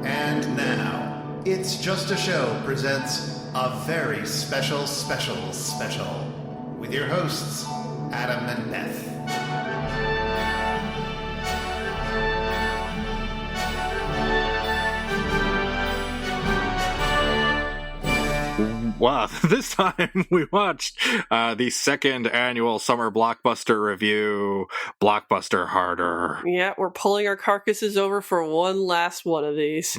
And now, It's Just a Show presents a very special with your hosts, Adam and Beth. Wow, this time we watched the second annual Summer Blockbuster review, Blockbuster Harder. Yeah, we're pulling our carcasses over for one last one of these.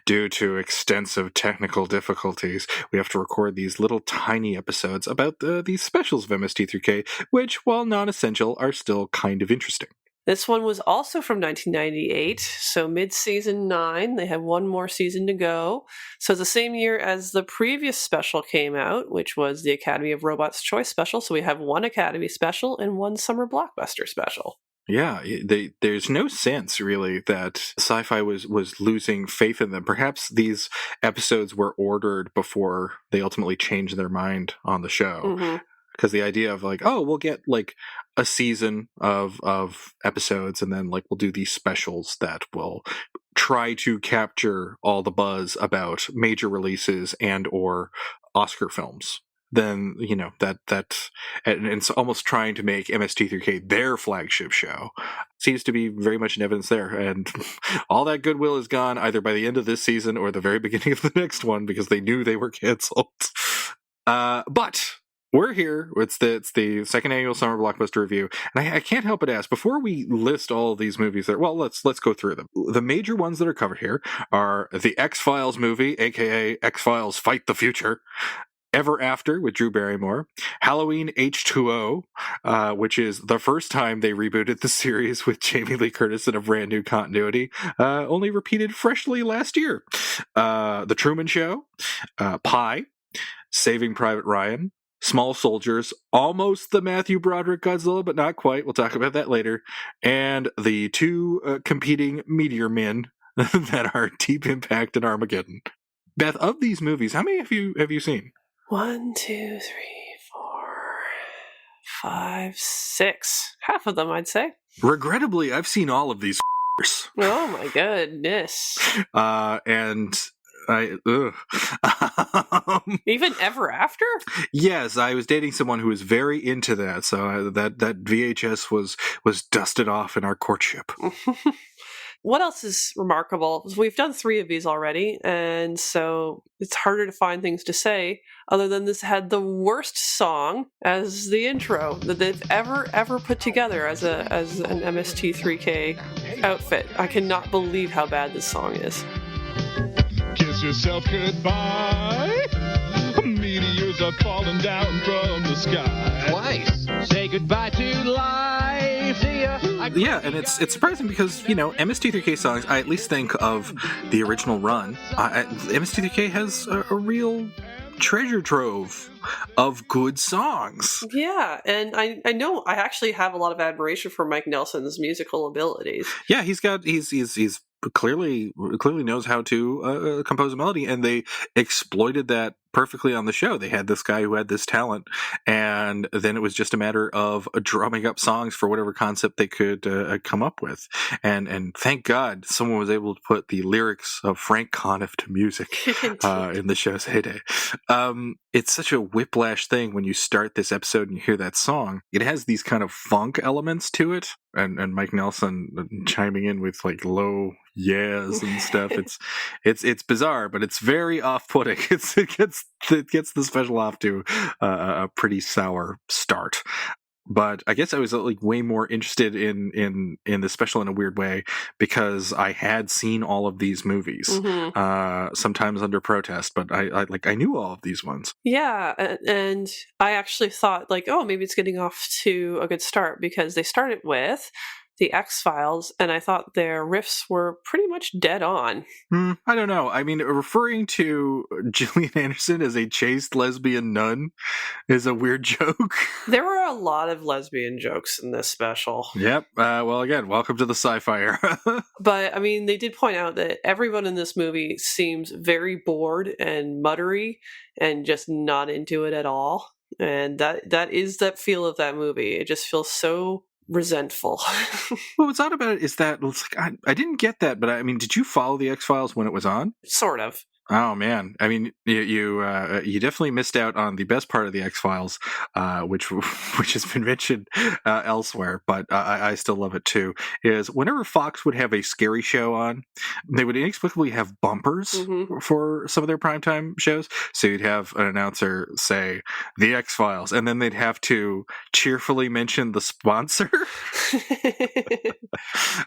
Due to extensive technical difficulties, we have to record these little tiny episodes about these specials of MST3K, which, while non-essential, are still kind of interesting. This one was also from 1998, so mid-season 9. They have one more season to go. So the same year as the previous special came out, which was the Academy of Robots Choice special. So we have one Academy special and one Summer Blockbuster special. Yeah, there's no sense, really, that Sci-Fi was losing faith in them. Perhaps these episodes were ordered before they ultimately changed their mind on the show. Mm-hmm. Because the idea of we'll get a season of episodes and then we'll do these specials that will try to capture all the buzz about major releases and or Oscar films. Then, that and it's almost trying to make MST3K their flagship show. Seems to be very much in evidence there. And all that goodwill is gone either by the end of this season or the very beginning of the next one because they knew they were canceled. But we're here. It's the second annual Summer Blockbuster review, and I can't help but ask, before we list all of these movies, let's go through them. The major ones that are covered here are the X-Files movie, aka X-Files Fight the Future, Ever After with Drew Barrymore, Halloween H2O, which is the first time they rebooted the series with Jamie Lee Curtis in a brand new continuity, only repeated freshly last year. The Truman Show, Pi, Saving Private Ryan, Small Soldiers, almost the Matthew Broderick Godzilla, but not quite. We'll talk about that later. And the two competing meteor men that are Deep Impact and Armageddon. Beth, of these movies, how many have you seen? 1, 2, 3, 4, 5, 6. Half of them, I'd say. Regrettably, I've seen all of these. Oh my goodness. And Even Ever After? Yes, I was dating someone who was very into that, so that VHS was dusted off in our courtship. What else is remarkable? We've done 3 of these already, and so it's harder to find things to say other than this had the worst song as the intro that they've ever put together as an MST3K outfit. I cannot believe how bad this song is. Kiss yourself goodbye. Meteors are falling down from the sky. Twice. Say goodbye to life. See ya. Yeah, and it's surprising because, MST3K songs, I at least think of the original run. MST3K has a real treasure trove of good songs. Yeah, and I know I actually have a lot of admiration for Mike Nelson's musical abilities. Yeah, he's clearly knows how to compose a melody, and they exploited that perfectly on the show. They had this guy who had this talent, and then it was just a matter of drumming up songs for whatever concept they could come up with. And thank God someone was able to put the lyrics of Frank Conniff to music in the show's heyday. It's such a whiplash thing when you start this episode and you hear that song. It has these kind of funk elements to it, and Mike Nelson chiming in with low yeahs and stuff. It's bizarre, but it's very off-putting. It gets the special off to a pretty sour start. But I guess I was way more interested in the special in a weird way because I had seen all of these movies, sometimes under protest, but I knew all of these ones. Yeah, and I actually thought maybe it's getting off to a good start because they started with the X-Files, and I thought their riffs were pretty much dead on. I don't know. I mean, referring to Gillian Anderson as a chaste lesbian nun is a weird joke. There were a lot of lesbian jokes in this special. Yep. Well, again, welcome to the sci-fi era. But, I mean, they did point out that everyone in this movie seems very bored and muttery and just not into it at all. And that is that feel of that movie. It just feels so resentful. Well, what's odd about it is that it's like, I didn't get that, but I mean, did you follow the X-Files when it was on? Sort of. Oh man, I mean, you definitely missed out on the best part of the X-Files, which has been mentioned elsewhere, but I still love it too. Is whenever Fox would have a scary show on, they would inexplicably have bumpers for some of their primetime shows. So you'd have an announcer say the X-Files, and then they'd have to cheerfully mention the sponsor.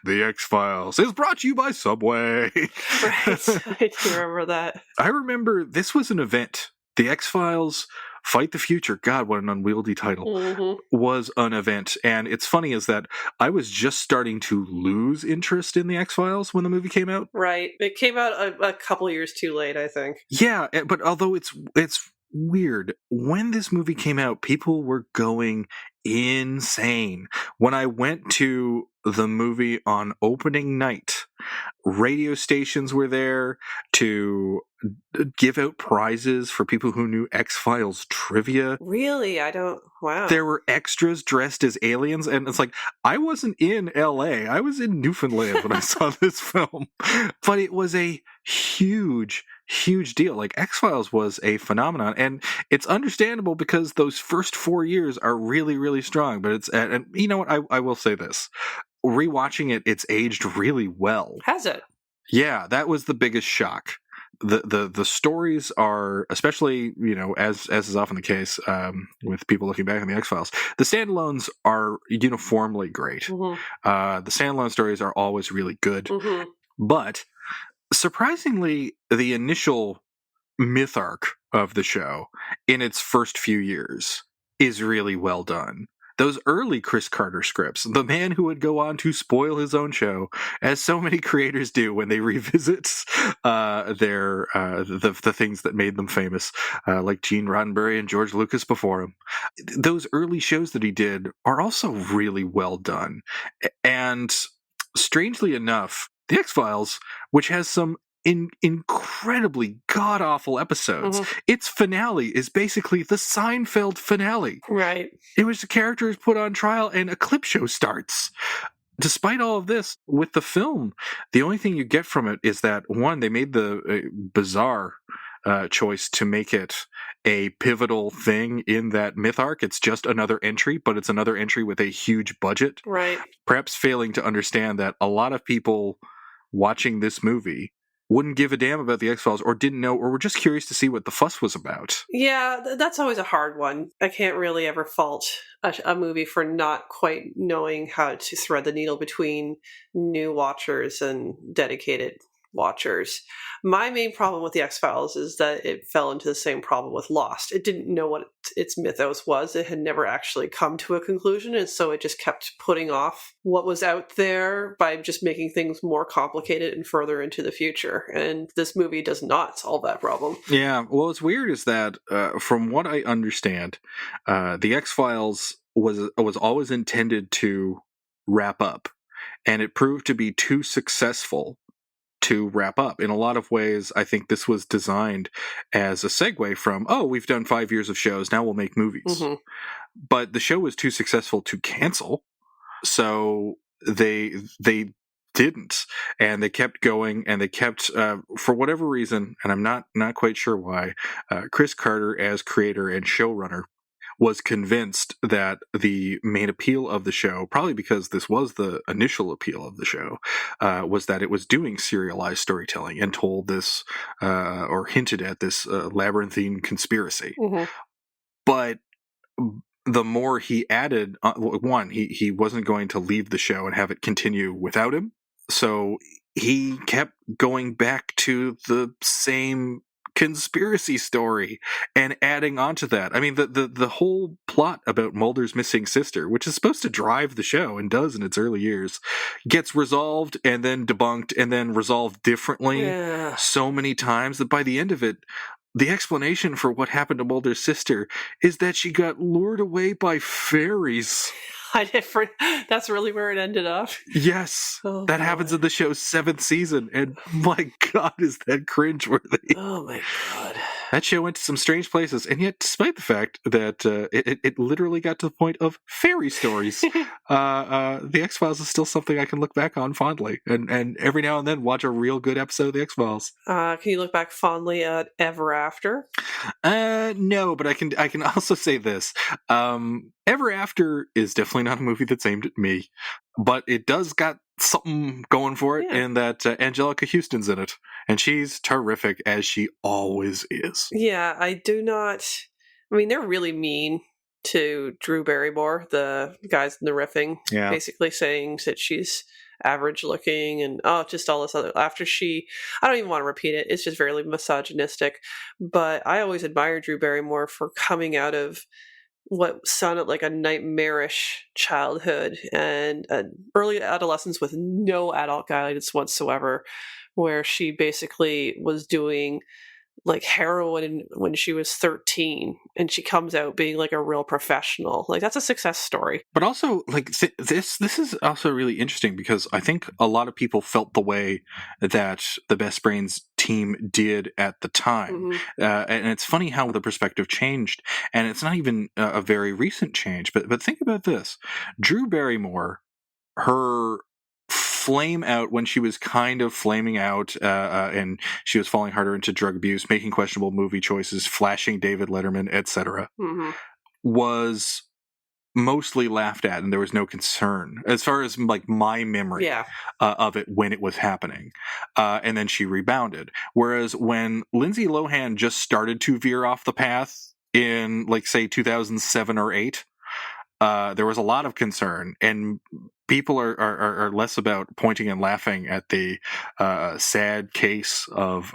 The X-Files is brought to you by Subway. Right, I do remember that. I remember this was an event. The X-Files Fight the Future, God, what an unwieldy title, was an event. And it's funny is that I was just starting to lose interest in the X-Files when the movie came out. Right. It came out a couple years too late, I think. Yeah, but although it's weird, when this movie came out, people were going insane. When I went to the movie on opening night, radio stations were there to give out prizes for people who knew X-Files trivia. Really? Wow. There were extras dressed as aliens, and it's like, I wasn't in LA, I was in Newfoundland when I saw this film. But it was a huge deal. Like, X-Files was a phenomenon, and it's understandable because those first 4 years are really, really strong. But it's, and you know what, I will say this. Rewatching it, it's aged really well. Has it? Yeah, that was the biggest shock. The stories are, especially, you know, as is often the case with people looking back on the X-Files, the standalones are uniformly great. The standalone stories are always really good. But surprisingly, the initial myth arc of the show in its first few years is really well done. Those early Chris Carter scripts, the man who would go on to spoil his own show, as so many creators do when they revisit the things that made them famous, like Gene Roddenberry and George Lucas before him. Those early shows that he did are also really well done. And strangely enough, The X-Files, which has some incredibly god-awful episodes. Its finale is basically the Seinfeld finale. Right. In which the character is put on trial and a clip show starts. Despite all of this, with the film, the only thing you get from it is that, one, they made the bizarre choice to make it a pivotal thing in that myth arc. It's just another entry, but it's another entry with a huge budget. Right. Perhaps failing to understand that a lot of people watching this movie wouldn't give a damn about the X-Files, or didn't know, or were just curious to see what the fuss was about. Yeah, that's always a hard one. I can't really ever fault a movie for not quite knowing how to thread the needle between new watchers and dedicated watchers. My main problem with the X-Files is that it fell into the same problem with Lost. It didn't know what its mythos was. It had never actually come to a conclusion, and so it just kept putting off what was out there by just making things more complicated and further into the future. And this movie does not solve that problem. Yeah, well, what's weird is that, from what I understand, the X-Files was always intended to wrap up, and it proved to be too successful to wrap up. In a lot of ways, I think this was designed as a segue from, oh, we've done 5 years of shows, now we'll make movies. But the show was too successful to cancel, so they didn't, and they kept going, and they kept, for whatever reason, and I'm not quite sure why, Chris Carter, as creator and showrunner, was convinced that the main appeal of the show, probably because this was the initial appeal of the show, was that it was doing serialized storytelling and told this, or hinted at this labyrinthine conspiracy. But the more he added, one, he wasn't going to leave the show and have it continue without him. So he kept going back to the same conspiracy story and adding on to that. I mean, the whole plot about Mulder's missing sister, which is supposed to drive the show and does in its early years, gets resolved and then debunked and then resolved differently so many times that by the end of it, the explanation for what happened to Mulder's sister is that she got lured away by fairies. That's really where it ended up. Yes, that happens in the show's 7th season, and my God, is that cringeworthy. Oh my God. that show went to some strange places, and yet, despite the fact that it literally got to the point of fairy stories, the X-Files is still something I can look back on fondly, and every now and then watch a real good episode of the X-Files. Can you look back fondly at Ever After? No, but I can also say this. Ever After is definitely not a movie that's aimed at me, but it does got something going for it in that Angelica Houston's in it, and she's terrific, as she always is. Yeah, I do not... I mean, they're really mean to Drew Barrymore, the guys in the riffing, basically saying that she's average looking and just all this other... After she... I don't even want to repeat it. It's just very misogynistic. But I always admired Drew Barrymore for coming out of what sounded like a nightmarish childhood and an early adolescence with no adult guidance whatsoever, where she basically was doing like heroin when she was 13, and she comes out being like a real professional. Like, that's a success story. But also, like, this is also really interesting, because I think a lot of people felt the way that the Best Brains team did at the time. And it's funny how the perspective changed, and it's not even a very recent change, but think about this. Drew Barrymore, her flame out when she was kind of flaming out, and she was falling harder into drug abuse, making questionable movie choices, flashing David Letterman, etc., was mostly laughed at, and there was no concern as far as like my memory of it when it was happening, and then she rebounded. Whereas when Lindsay Lohan just started to veer off the path in, like, say 2007 or 8, there was a lot of concern, and people are less about pointing and laughing at the sad case of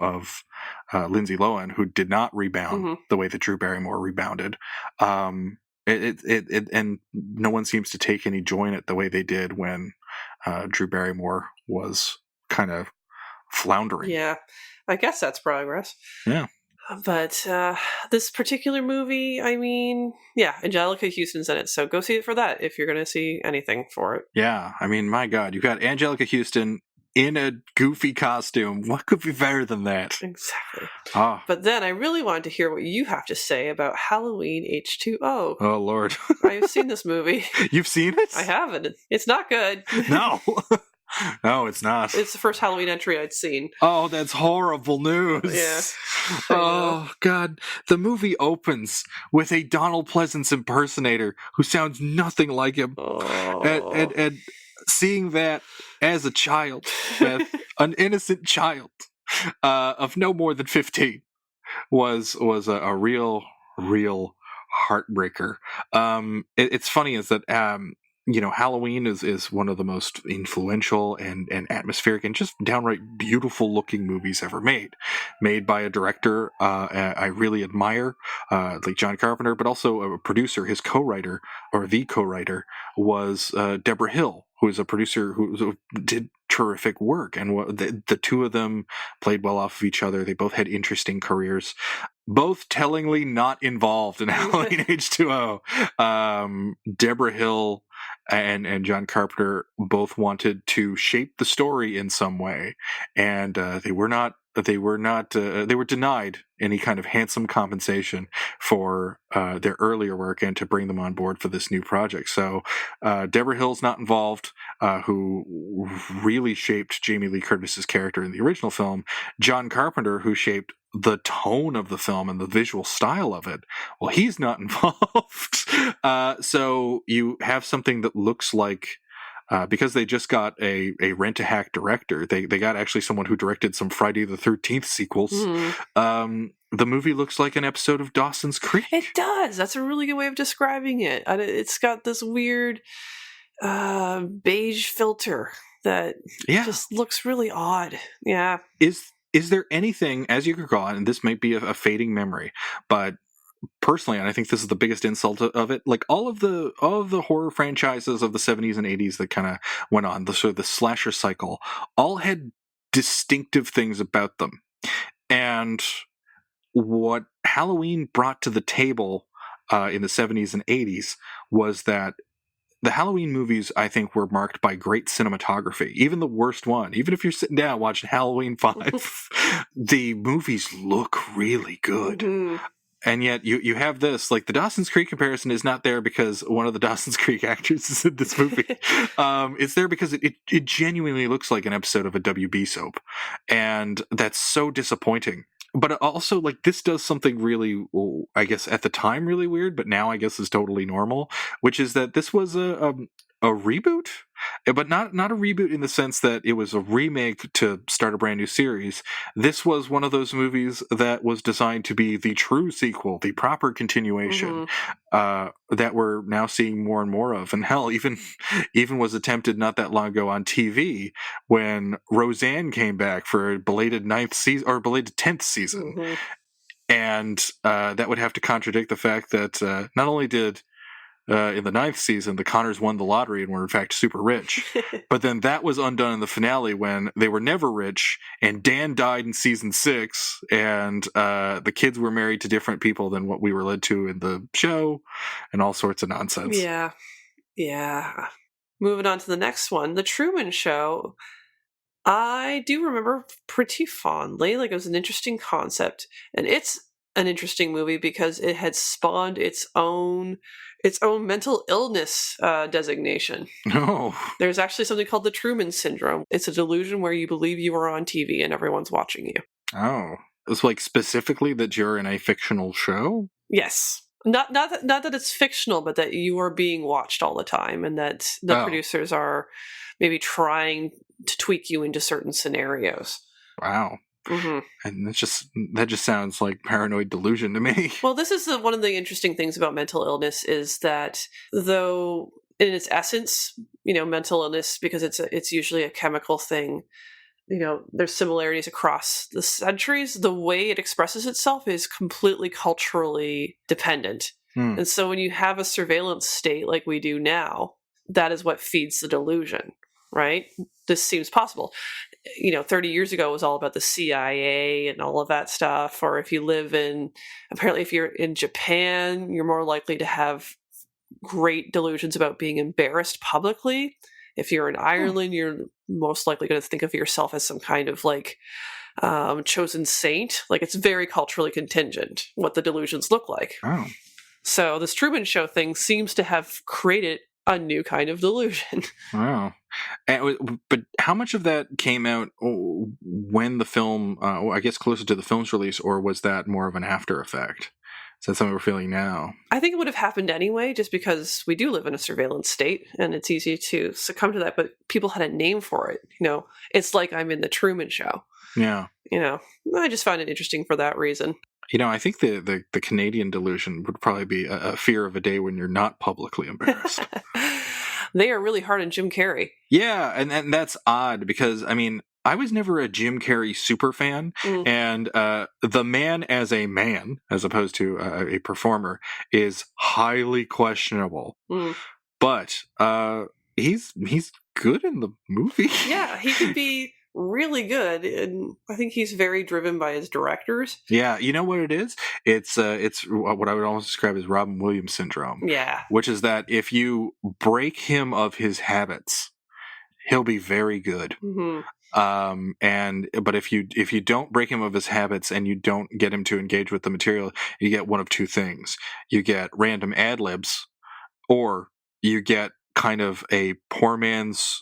Lindsay Lohan, who did not rebound the way that Drew Barrymore rebounded. And no one seems to take any joy in it the way they did when Drew Barrymore was kind of floundering. Yeah, I guess that's progress. Yeah. But this particular movie, I mean, Angelica Houston's in it, so go see it for that if you're going to see anything for it. Yeah, I mean, my God, you got Angelica Houston in a goofy costume. What could be better than that? Exactly. Ah. But then I really wanted to hear what you have to say about Halloween H2O. Oh, Lord. I've seen this movie. You've seen it? I haven't. It's not good. No. No, it's not. It's the first Halloween entry I'd seen. Oh, that's horrible news. Yeah. Oh, God. The movie opens with a Donald Pleasance impersonator who sounds nothing like him. Oh. And seeing that as a child, Beth, an innocent child of no more than 15, was a real heartbreaker. It's funny is that Halloween is one of the most influential and atmospheric and just downright beautiful looking movies ever made by a director I really admire, like John Carpenter, but also a producer. His co-writer, or the co-writer, was Deborah Hill, who is a producer who did terrific work, and the two of them played well off of each other. They both had interesting careers, both tellingly not involved in Halloween H2O. Deborah Hill and John Carpenter both wanted to shape the story in some way, and they were denied any kind of handsome compensation for their earlier work and to bring them on board for this new project. So Deborah Hill's not involved, who really shaped Jamie Lee Curtis's character in the original film. John Carpenter, who shaped the tone of the film and the visual style of it, well, he's not involved. So you have something that looks like, because they just got a rent-a-hack director, they got actually someone who directed some Friday the 13th sequels. The movie looks like an episode of Dawson's Creek. It does. That's a really good way of describing it. It's got this weird beige filter that just looks really odd. Yeah. Is there anything, as you recall, and this might be a fading memory, but personally, and I think this is the biggest insult of it, like all of the horror franchises of the 70s and 80s that kind of went on, the sort of the slasher cycle, all had distinctive things about them. And what Halloween brought to the table in the 70s and 80s was that the Halloween movies, I think, were marked by great cinematography. Even the worst one, even if you're sitting down watching Halloween 5, the movies look really good. Mhm. And yet you have this, like, the Dawson's Creek comparison is not there because one of the Dawson's Creek actors is in this movie. It's there because it genuinely looks like an episode of a WB soap. And that's so disappointing. But also, like, this does something really, I guess, at the time really weird, but now I guess is totally normal, which is that this was a reboot, but not a reboot in the sense that it was a remake to start a brand new series. This was one of those movies that was designed to be the true sequel, the proper continuation, that we're now seeing more and more of. And hell, even was attempted not that long ago on TV when Roseanne came back for a belated 9th season or belated 10th season. And that would have to contradict the fact that not only did in the 9th season, the Connors won the lottery and were in fact super rich. But then that was undone in the finale when they were never rich, and Dan died in season 6, and the kids were married to different people than what we were led to in the show, and all sorts of nonsense. Yeah. Moving on to the next one, The Truman Show. I do remember pretty fondly. Like, it was an interesting concept, and it's an interesting movie because it had spawned its own mental illness designation. No. There's actually something called the Truman Syndrome. It's a delusion where you believe you are on TV and everyone's watching you. Oh. It's like specifically that you're in a fictional show? Yes. Not that it's fictional, but that you are being watched all the time, and that the producers are maybe trying to tweak you into certain scenarios. Wow. Mm-hmm. And that just sounds like paranoid delusion to me. Well, this is one of the interesting things about mental illness is that, though in its essence, mental illness, because it's usually a chemical thing, there's similarities across the centuries. The way it expresses itself is completely culturally dependent. And so when you have a surveillance state like we do now, that is what feeds the delusion, right? This seems possible. 30 years ago it was all about the CIA and all of that stuff. Or if you're in Japan, you're more likely to have great delusions about being embarrassed publicly. If you're in Ireland, you're most likely going to think of yourself as some kind of chosen saint. Like, it's very culturally contingent what the delusions look like. Oh. So this Truman Show thing seems to have created a new kind of delusion. Wow. But how much of that came out when the film, I guess closer to the film's release, or was that more of an after effect? Is that something we're feeling now? I think it would have happened anyway, just because we do live in a surveillance state and it's easy to succumb to that, but people had a name for it. It's like I'm in the Truman Show. Yeah. I just find it interesting for that reason. I think the Canadian delusion would probably be a fear of a day when you're not publicly embarrassed. They are really hard on Jim Carrey. Yeah, and that's odd because, I was never a Jim Carrey super fan, and the man as a man, as opposed to a performer, is highly questionable. But he's good in the movie. Yeah, he could be really good, and I think he's very driven by his directors. Yeah, you know what it is? It's what I would almost describe as Robin Williams syndrome. Yeah. Which is that if you break him of his habits, he'll be very good. But if you don't break him of his habits and you don't get him to engage with the material, you get one of two things. You get random ad libs, or you get kind of a poor man's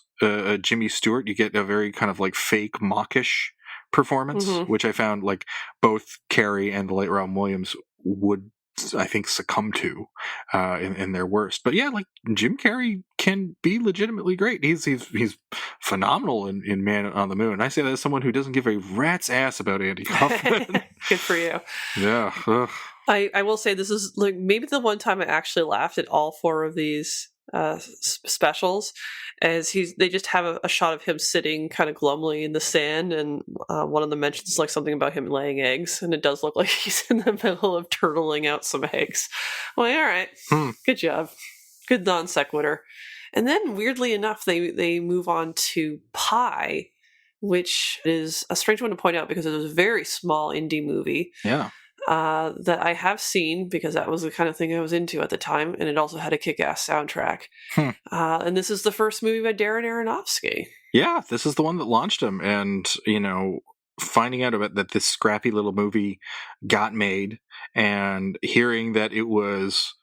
Jimmy Stewart. You get a very kind of like fake mawkish performance, which I found like both Carrey and the late Robin Williams would, I think, succumb to in their worst. But yeah, like Jim Carrey can be legitimately great. He's phenomenal in Man on the Moon. I say that as someone who doesn't give a rat's ass about Andy Kaufman. Good for you. Yeah. I will say this is like maybe the one time I actually laughed at all four of these specials, as they just have a shot of him sitting kind of glumly in the sand, and one of them mentions like something about him laying eggs, and it does look like he's in the middle of turtling out some eggs. Well, all right, good job, good non sequitur. And then weirdly enough, they move on to Pi, which is a strange one to point out because it was a very small indie movie. Yeah. that I have seen because that was the kind of thing I was into at the time, and it also had a kick-ass soundtrack. And this is the first movie by Darren Aronofsky. Yeah, this is the one that launched him, and finding out about that this scrappy little movie got made, and hearing that it was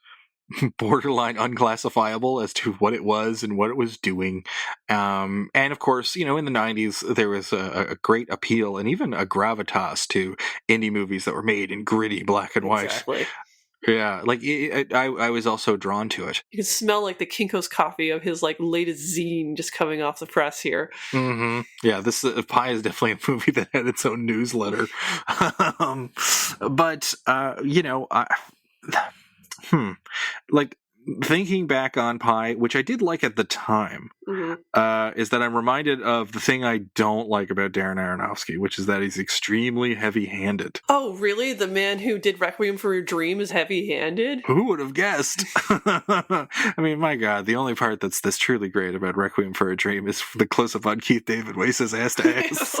borderline unclassifiable as to what it was and what it was doing. And of course, in the 90s, there was a great appeal and even a gravitas to indie movies that were made in gritty black and white. Exactly. Yeah, like I was also drawn to it. You can smell like the Kinko's coffee of his like latest zine just coming off the press here. Mm-hmm. Yeah, this Pie is definitely a movie that had its own newsletter. But like thinking back on Pie, which I did like at the time, is that I'm reminded of the thing I don't like about Darren Aronofsky, which is that he's extremely heavy-handed. Oh, really? The man who did Requiem for a Dream is heavy-handed? Who would have guessed? I mean, my God, the only part that's truly great about Requiem for a Dream is the close-up on Keith David where he says ass to ass.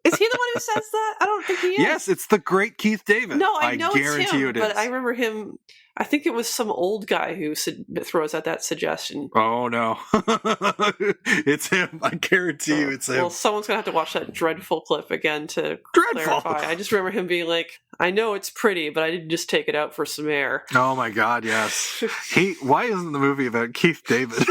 Is he the one who says that? I don't think he is. Yes, it's the great Keith David. No, I know guarantee it's him, you it is. but I remember him. I think it was some old guy who throws out that suggestion. Oh, no. It's him. I guarantee you it's him. Well, someone's going to have to watch that dreadful clip again to Dreadful. clarify. I just remember him being like, I know it's pretty, but I didn't just take it out for some air. Oh, my God, yes. Why isn't the movie about Keith David?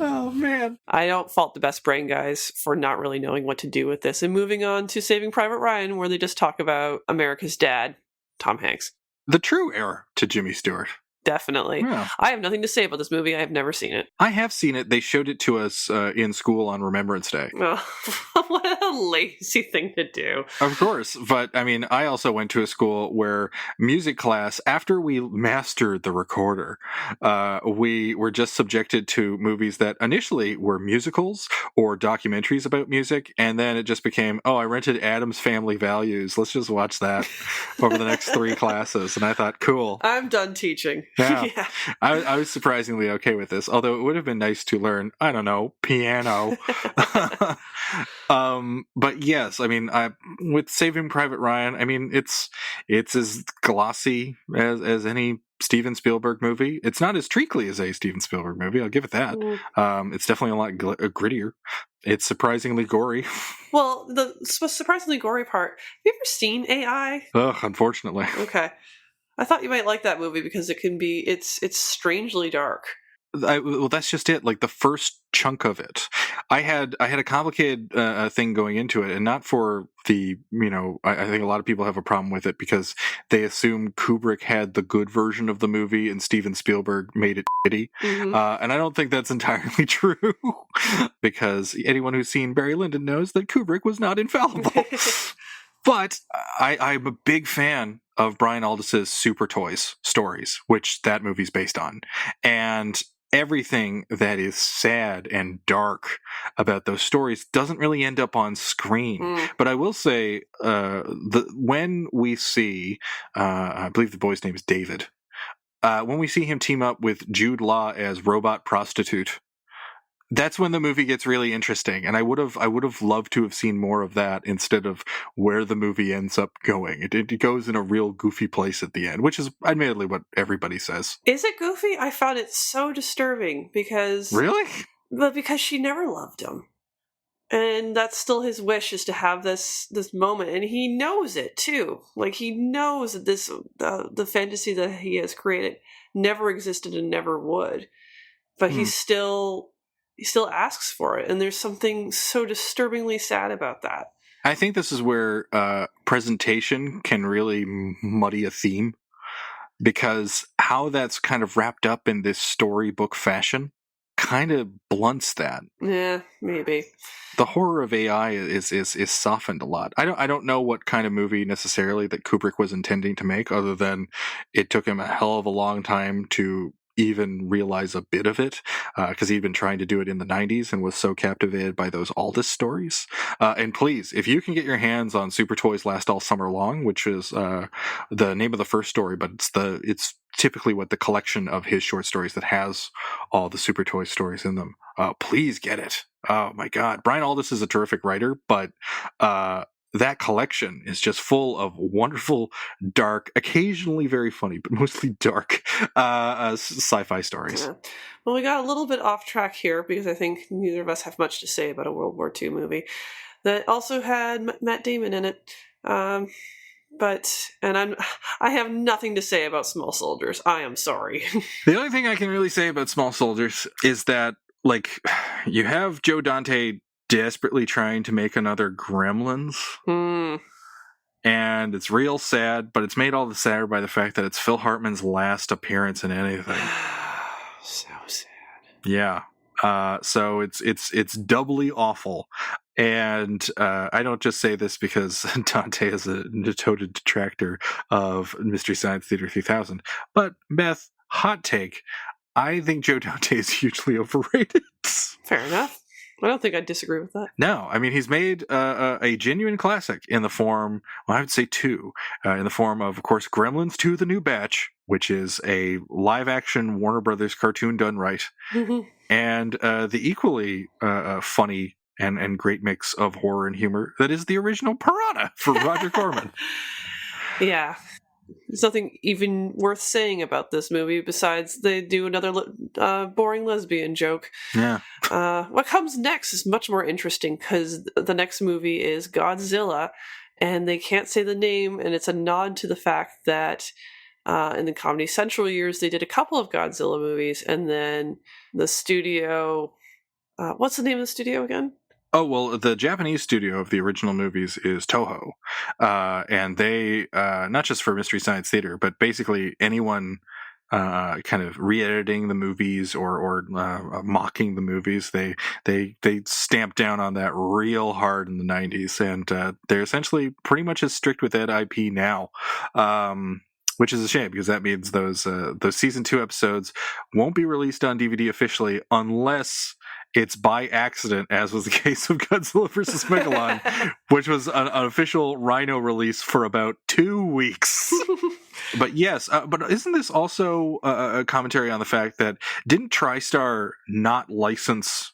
Oh, man. I don't fault the Best Brain guys for not really knowing what to do with this. And moving on to Saving Private Ryan, where they just talk about America's dad, Tom Hanks. The true heir to Jimmy Stewart. Definitely. Yeah. I have nothing to say about this movie. I have never seen it. I have seen it. They showed it to us in school on Remembrance Day. Oh, what a lazy thing to do. Of course. But, I mean, I also went to a school where music class, after we mastered the recorder, we were just subjected to movies that initially were musicals or documentaries about music. And then it just became, I rented Adam's Family Values. Let's just watch that over the next 3 classes. And I thought, cool. I'm done teaching. Yeah. Yeah. I was surprisingly okay with this, although it would have been nice to learn, I don't know, piano. But yes, I mean, with Saving Private Ryan, I mean, it's as glossy as any Steven Spielberg movie. It's not as treacly as a Steven Spielberg movie, I'll give it that. It's definitely a lot grittier. It's surprisingly gory. Well, the surprisingly gory part, have you ever seen AI? Ugh, unfortunately. Okay. I thought you might like that movie because it's strangely dark. Well, that's just it. Like the first chunk of it, I had a complicated thing going into it, and not for the I think a lot of people have a problem with it because they assume Kubrick had the good version of the movie and Steven Spielberg made it shitty. And I don't think that's entirely true because anyone who's seen Barry Lyndon knows that Kubrick was not infallible. But I'm a big fan of Brian Aldiss's Super Toys stories, which that movie's based on. And everything that is sad and dark about those stories doesn't really end up on screen. But I will say, when we see, I believe the boy's name is David, when we see him team up with Jude Law as robot prostitute, that's when the movie gets really interesting, and I would have loved to have seen more of that instead of where the movie ends up going. It goes in a real goofy place at the end, which is admittedly what everybody says. Is it goofy? I found it so disturbing because Really? But because she never loved him, and that's still his wish is to have this moment, and he knows it too. Like he knows that this the fantasy that he has created never existed and never would, but he still asks for it, and there's something so disturbingly sad about that. I think this is where presentation can really muddy a theme, because how that's kind of wrapped up in this storybook fashion kind of blunts that. Yeah, maybe. The horror of AI is softened a lot. I don't know what kind of movie necessarily that Kubrick was intending to make, other than it took him a hell of a long time to even realize a bit of it, because he'd been trying to do it in the 90s and was so captivated by those Aldous stories. And please, if you can get your hands on Super Toys Last All Summer Long, which is the name of the first story, but it's typically what the collection of his short stories that has all the Super Toys stories in them. Please get it. Oh my God. Brian Aldiss is a terrific writer, but that collection is just full of wonderful, dark, occasionally very funny, but mostly dark sci-fi stories. Yeah. Well, we got a little bit off track here because I think neither of us have much to say about a World War II movie that also had Matt Damon in it. I have nothing to say about Small Soldiers. I am sorry. The only thing I can really say about Small Soldiers is that, like, you have Joe Dante desperately trying to make another Gremlins. And it's real sad, but it's made all the sadder by the fact that it's Phil Hartman's last appearance in anything. So sad. Yeah. So it's doubly awful. And I don't just say this because Dante is a noted detractor of Mystery Science Theater 3000, but Beth, hot take, I think Joe Dante is hugely overrated. Fair enough. I don't think I'd disagree with that. No, I mean, he's made a genuine classic in the form, well, I would say two, in the form of course, Gremlins 2 The New Batch, which is a live-action Warner Brothers cartoon done right, and the equally funny and great mix of horror and humor that is the original Piranha for Roger Corman. Yeah. There's nothing even worth saying about this movie besides they do another boring lesbian joke. Yeah. What comes next is much more interesting because the next movie is Godzilla, and they can't say the name, and it's a nod to the fact that in the Comedy Central years they did a couple of Godzilla movies, and then the studio... what's the name of the studio again? Oh, well, the Japanese studio of the original movies is Toho. And they, not just for Mystery Science Theater, but basically anyone kind of re-editing the movies or mocking the movies, they stamped down on that real hard in the 90s. And they're essentially pretty much as strict with that IP now. Which is a shame because that means those season 2 episodes won't be released on DVD officially unless it's by accident, as was the case of Godzilla vs. Megalon, which was an official Rhino release for about 2 weeks. But yes, but isn't this also a commentary on the fact that didn't TriStar not license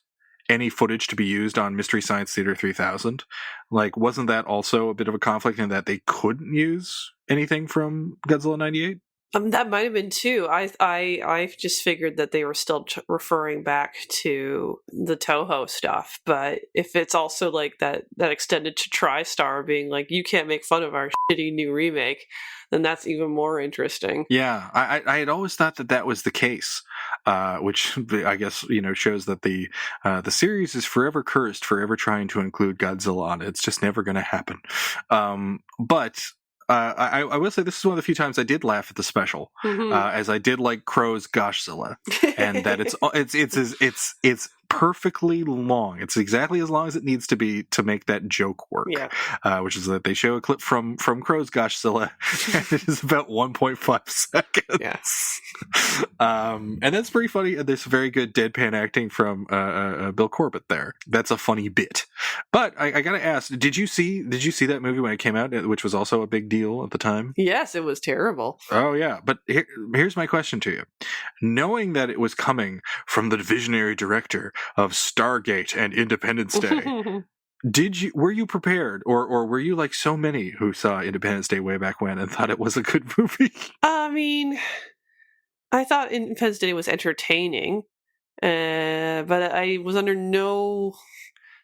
any footage to be used on Mystery Science Theater 3000? Like, wasn't that also a bit of a conflict in that they couldn't use anything from Godzilla 98? That might have been too. I just figured that they were still referring back to the Toho stuff. But if it's also like that extended to TriStar being like, you can't make fun of our shitty new remake, then that's even more interesting. Yeah, I had always thought that was the case, which I guess shows that the series is forever cursed for ever trying to include Godzilla on it. It's just never going to happen. But I will say this is one of the few times I did laugh at the special, as I did like Crow's Goshzilla, and that it's perfectly long. It's exactly as long as it needs to be to make that joke work. Yeah. Which is that they show a clip from Crow's Goshzilla, and it is about 1.5 seconds. Yes. And that's pretty funny. And there's very good deadpan acting from Bill Corbett there. That's a funny bit. But I gotta ask, did you see that movie when it came out, which was also a big deal at the time? Yes, it was terrible. Oh yeah, but here's my question to you: knowing that it was coming from the visionary director of Stargate and Independence Day, were you prepared, or were you like so many who saw Independence Day way back when and thought it was a good movie? I mean, I thought Independence Day was entertaining, but I was under no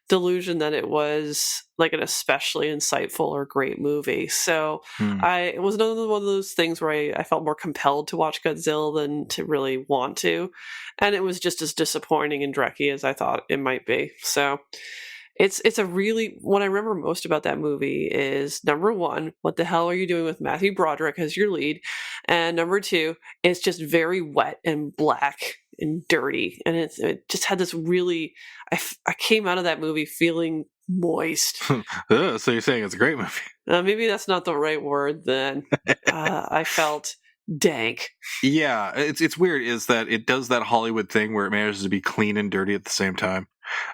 delusion that it was like an especially insightful or great movie. So it was another one of those things where I felt more compelled to watch Godzilla than to really want to. And it was just as disappointing and drecky as I thought it might be. So it's a really, what I remember most about that movie is, number one, what the hell are you doing with Matthew Broderick as your lead? And number two, it's just very wet and black and dirty. And it just had this really, I came out of that movie feeling moist. So you're saying it's a great movie? Maybe that's not the right word then. I felt dank. Yeah, it's weird is that it does that Hollywood thing where it manages to be clean and dirty at the same time.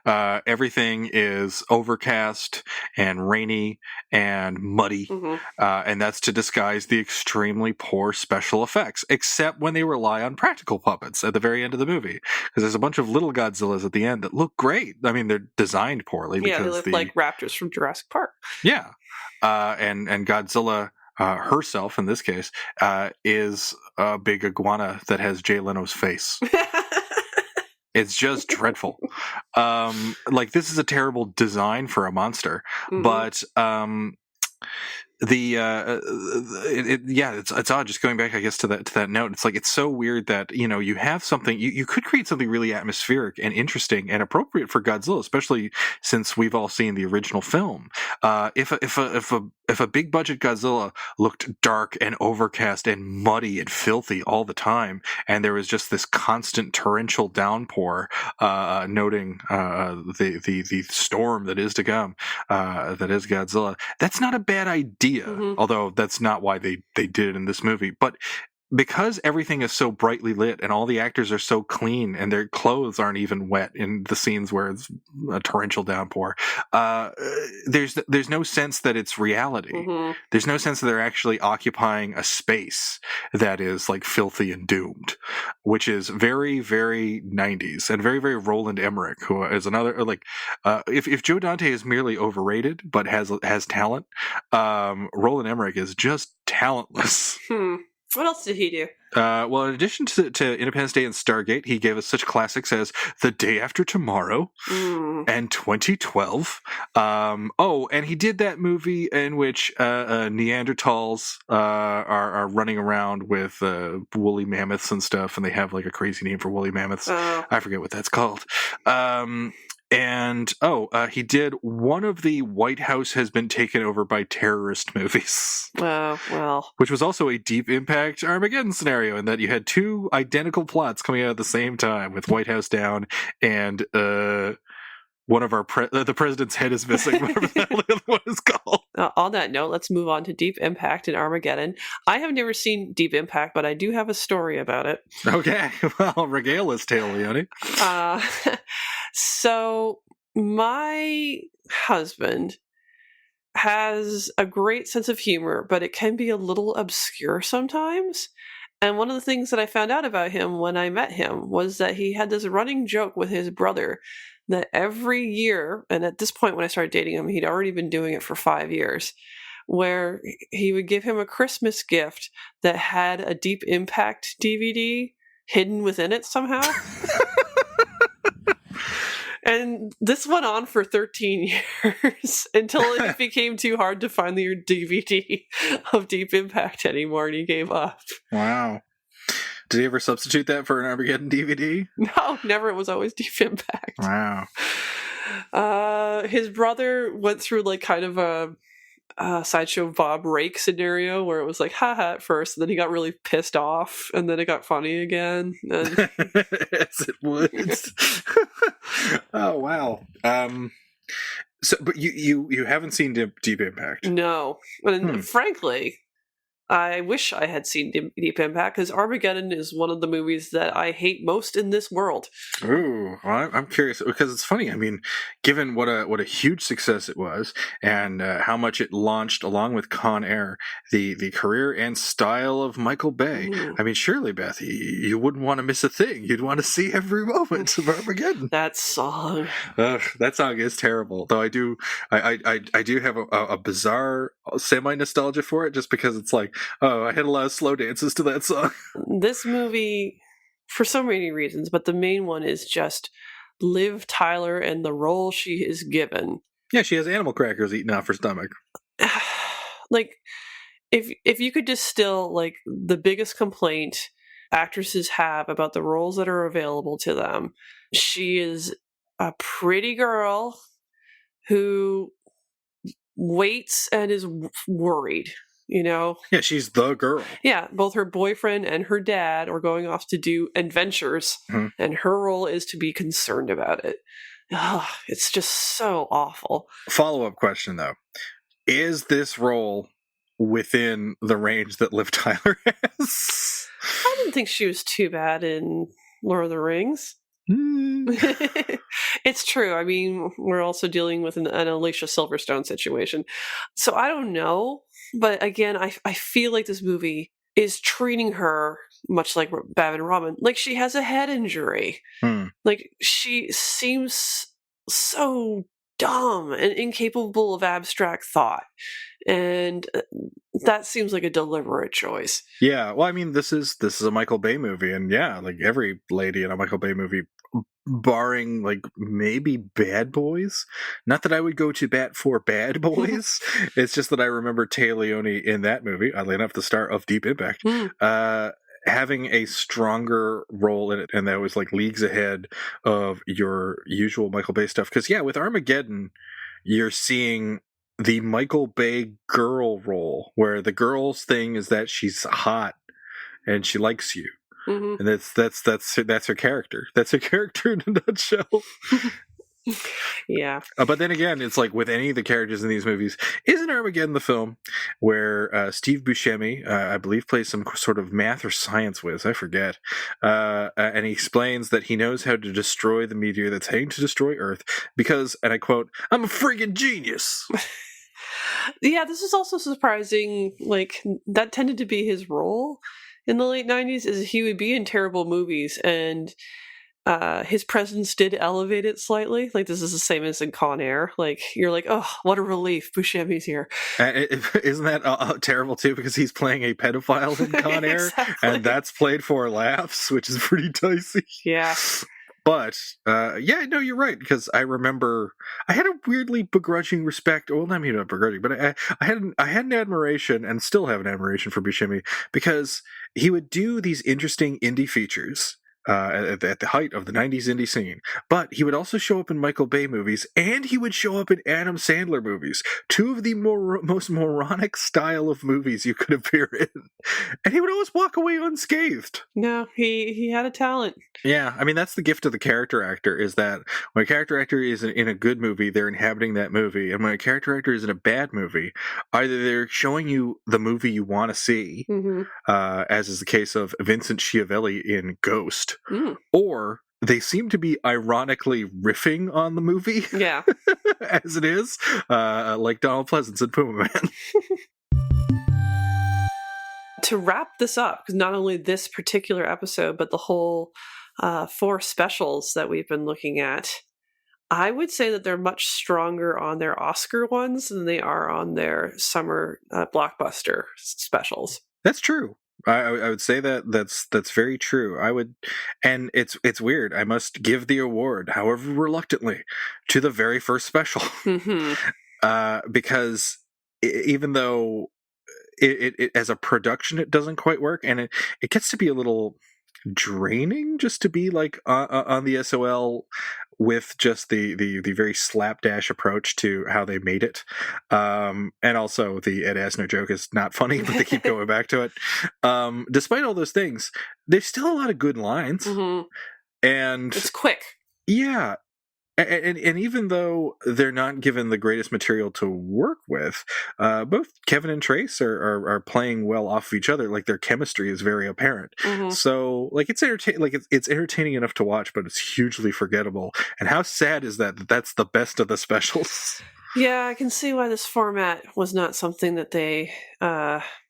Everything is overcast and rainy and muddy, and that's to disguise the extremely poor special effects, except when they rely on practical puppets at the very end of the movie, because there's a bunch of little Godzillas at the end that look great. I mean, they're designed poorly. Yeah, they because look like raptors from Jurassic Park. Yeah, and Godzilla herself, in this case, is a big iguana that has Jay Leno's face. It's just dreadful. This is a terrible design for a monster, but it's odd. Just going back, I guess, to that note, it's like, it's so weird that, you have something, you could create something really atmospheric and interesting and appropriate for Godzilla, especially since we've all seen the original film. If a big budget Godzilla looked dark and overcast and muddy and filthy all the time, and there was just this constant torrential downpour, noting the storm that is to come, that is Godzilla, that's not a bad idea. Although that's not why they did it in this movie. But because everything is so brightly lit and all the actors are so clean and their clothes aren't even wet in the scenes where it's a torrential downpour, there's no sense that it's reality. There's no sense that they're actually occupying a space that is like filthy and doomed, which is very, very 90s and very, very Roland Emmerich, who is another, if Joe Dante is merely overrated but has talent, Roland Emmerich is just talentless. What else did he do? Well, in addition to Independence Day and Stargate, he gave us such classics as The Day After Tomorrow and 2012. And he did that movie in which Neanderthals are running around with woolly mammoths and stuff, and they have like a crazy name for woolly mammoths. I forget what that's called. He did one of the White House has been taken over by terrorist movies. Oh, well. Which was also a Deep Impact Armageddon scenario, in that you had two identical plots coming out at the same time, with White House down and one of our the president's head is missing, whatever the hell the other one is called. On that note, let's move on to Deep Impact and Armageddon. I have never seen Deep Impact, but I do have a story about it. Okay, well, regale us, tale, Leone. So my husband has a great sense of humor, but it can be a little obscure sometimes. And one of the things that I found out about him when I met him was that he had this running joke with his brother that every year, and at this point when I started dating him, he'd already been doing it for 5 years, where he would give him a Christmas gift that had a Deep Impact DVD hidden within it somehow. And this went on for 13 years until it became too hard to find the DVD of Deep Impact anymore, and he gave up. Wow. Did he ever substitute that for an Armageddon DVD? No, never. It was always Deep Impact. Wow. His brother went through like kind of a Sideshow Bob Rake scenario where it was like haha at first, and then he got really pissed off, and then it got funny again. And as it would. Oh wow. But you haven't seen Deep Impact? No, and frankly, I wish I had seen Deep Impact, because Armageddon is one of the movies that I hate most in this world. Ooh, well, I'm curious, because it's funny. I mean, given what a huge success it was, and how much it launched along with Con Air the career and style of Michael Bay. I mean, surely, Beth, you wouldn't want to miss a thing. You'd want to see every moment of Armageddon. That song. That song is terrible, though. I do have a bizarre semi nostalgia for it, just because it's like, oh, I had a lot of slow dances to that song. This movie, for so many reasons, but the main one is just Liv Tyler and the role she is given. Yeah, she has animal crackers eaten off her stomach. Like, if you could distill like the biggest complaint actresses have about the roles that are available to them, she is a pretty girl who waits and is worried. You know? Yeah, she's the girl. Yeah, both her boyfriend and her dad are going off to do adventures, and her role is to be concerned about it. Ugh, it's just so awful. Follow-up question, though. Is this role within the range that Liv Tyler has? I didn't think she was too bad in Lord of the Rings. It's true. I mean, we're also dealing with an Alicia Silverstone situation. So I don't know. But again, I feel like this movie is treating her much like Bev and Robin. Like she has a head injury. Like she seems so dumb and incapable of abstract thought. And that seems like a deliberate choice. Yeah, well, I mean, this is a Michael Bay movie, and yeah, like every lady in a Michael Bay movie, barring like maybe Bad Boys. Not that I would go to bat for Bad Boys. It's just that I remember Téa Leoni in that movie, oddly enough, the star of Deep Impact, having a stronger role in it, and that was like leagues ahead of your usual Michael Bay stuff. Because yeah, with Armageddon, you're seeing the Michael Bay girl role, where the girl's thing is that she's hot and she likes you, and that's her character. That's her character in a nutshell. Yeah. But then again, it's like with any of the characters in these movies, isn't Armageddon the film where Steve Buscemi, I believe, plays some sort of math or science whiz, I forget, and he explains that he knows how to destroy the meteor that's heading to destroy Earth because, and I quote, "I'm a friggin' genius." Yeah, this is also surprising. Like, that tended to be his role in the late 90s, is he would be in terrible movies, and his presence did elevate it slightly. Like, this is the same as in Con Air. Like, you're like, oh, what a relief, Buscemi's here. Isn't that terrible, too? Because he's playing a pedophile in Con Air, Exactly. and that's played for laughs, which is pretty dicey. Yeah. But, yeah, no, you're right, because I remember I had a weirdly begrudging respect, well, I mean, not begrudging, but I had an admiration, and still have an admiration for Buscemi, because he would do these interesting indie features at the height of the 90s indie scene, but he would also show up in Michael Bay movies, and he would show up in Adam Sandler movies, two of the most moronic style of movies you could appear in, and he would always walk away unscathed. No, he had a talent. Yeah, I mean, that's the gift of the character actor, is that when a character actor is in a good movie, they're inhabiting that movie, and when a character actor is in a bad movie, either they're showing you the movie you want to see, as is the case of Vincent Schiavelli in Ghost, or they seem to be ironically riffing on the movie, Yeah. as it is, like Donald Pleasance in Puma Man. To wrap this up, because not only this particular episode, but the whole 4 specials that we've been looking at, I would say that they're much stronger on their Oscar ones than they are on their summer blockbuster specials. That's true. I would say that's very true. I would, and it's weird. I must give the award, however reluctantly, to the very first special, because even though it as a production it doesn't quite work, and it gets to be a little draining just to be like on the SOL with just the very slapdash approach to how they made it, and also the Ed Asner joke is not funny, but they keep going back to it. Despite all those things, there's still a lot of good lines, and it's quick. Yeah. And even though they're not given the greatest material to work with, both Kevin and Trace are playing well off of each other. Like, their chemistry is very apparent. So, like, it's entertaining enough to watch, but it's hugely forgettable. And how sad is that that's the best of the specials? Yeah, I can see why this format was not something that they.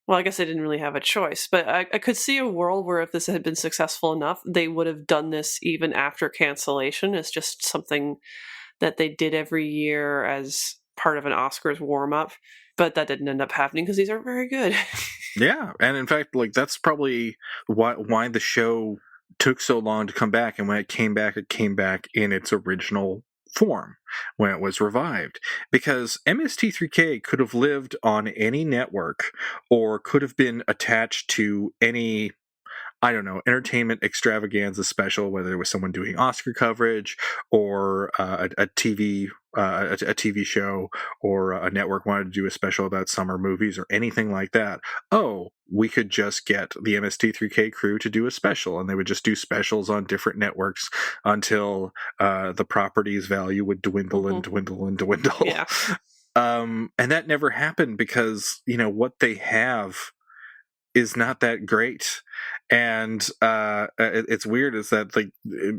Well, I guess they didn't really have a choice, but I could see a world where if this had been successful enough, they would have done this even after cancellation. It's just something that they did every year as part of an Oscars warm-up, but that didn't end up happening because these aren't very good. Yeah, and in fact, like, that's probably why the show took so long to come back, and when it came back in its original form when it was revived, because MST3K could have lived on any network or could have been attached to any, I don't know, entertainment extravaganza special, whether it was someone doing Oscar coverage or a TV show, or a network wanted to do a special about summer movies or anything like that. Oh, we could just get the MST3K crew to do a special, and they would just do specials on different networks until the property's value would dwindle and dwindle and dwindle. Yeah. And that never happened because, what they have is not that great. And it's weird is that, like,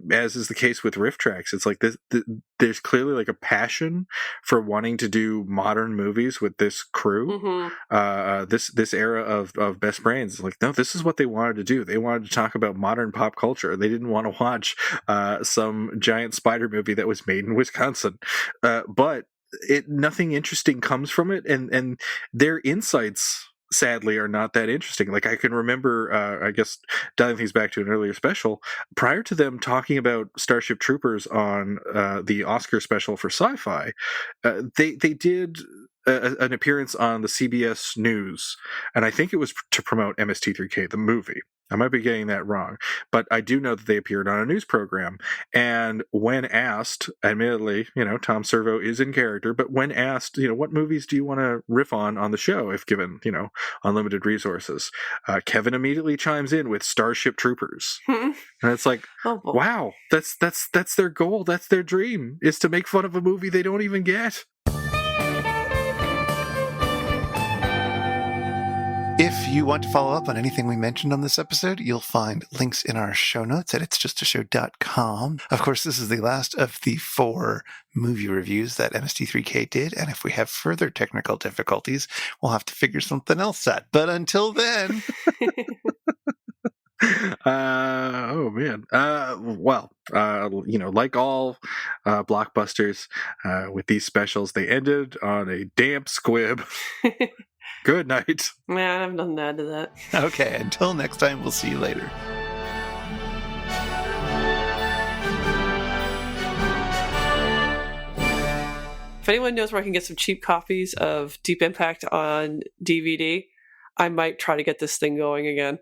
as is the case with riff tracks, it's like there's clearly like a passion for wanting to do modern movies with this crew. This era of Best Brains, like, no, this is what they wanted to do. They wanted to talk about modern pop culture. They didn't want to watch some giant spider movie that was made in Wisconsin, but nothing interesting comes from it, and their insights sadly are not that interesting. Like, I can remember, I guess dialing things back to an earlier special, prior to them talking about Starship Troopers on the Oscar special for sci-fi, they did an appearance on the CBS News, and I think it was to promote MST3K, the movie. I might be getting that wrong, but I do know that they appeared on a news program. And when asked, admittedly, Tom Servo is in character, but when asked, what movies do you want to riff on the show if given, unlimited resources, Kevin immediately chimes in with Starship Troopers. And it's like, wow, that's their goal. That's their dream, is to make fun of a movie they don't even get. If you want to follow up on anything we mentioned on this episode, you'll find links in our show notes at itsjustashow.com. Of course, this is the last of the 4 movie reviews that MST3K did, and if we have further technical difficulties, we'll have to figure something else out. But until then... Oh man. Like all blockbusters, with these specials, they ended on a damp squib. Good night. Man, I have nothing to add to that. Okay, until next time, we'll see you later. If anyone knows where I can get some cheap copies of Deep Impact on DVD, I might try to get this thing going again.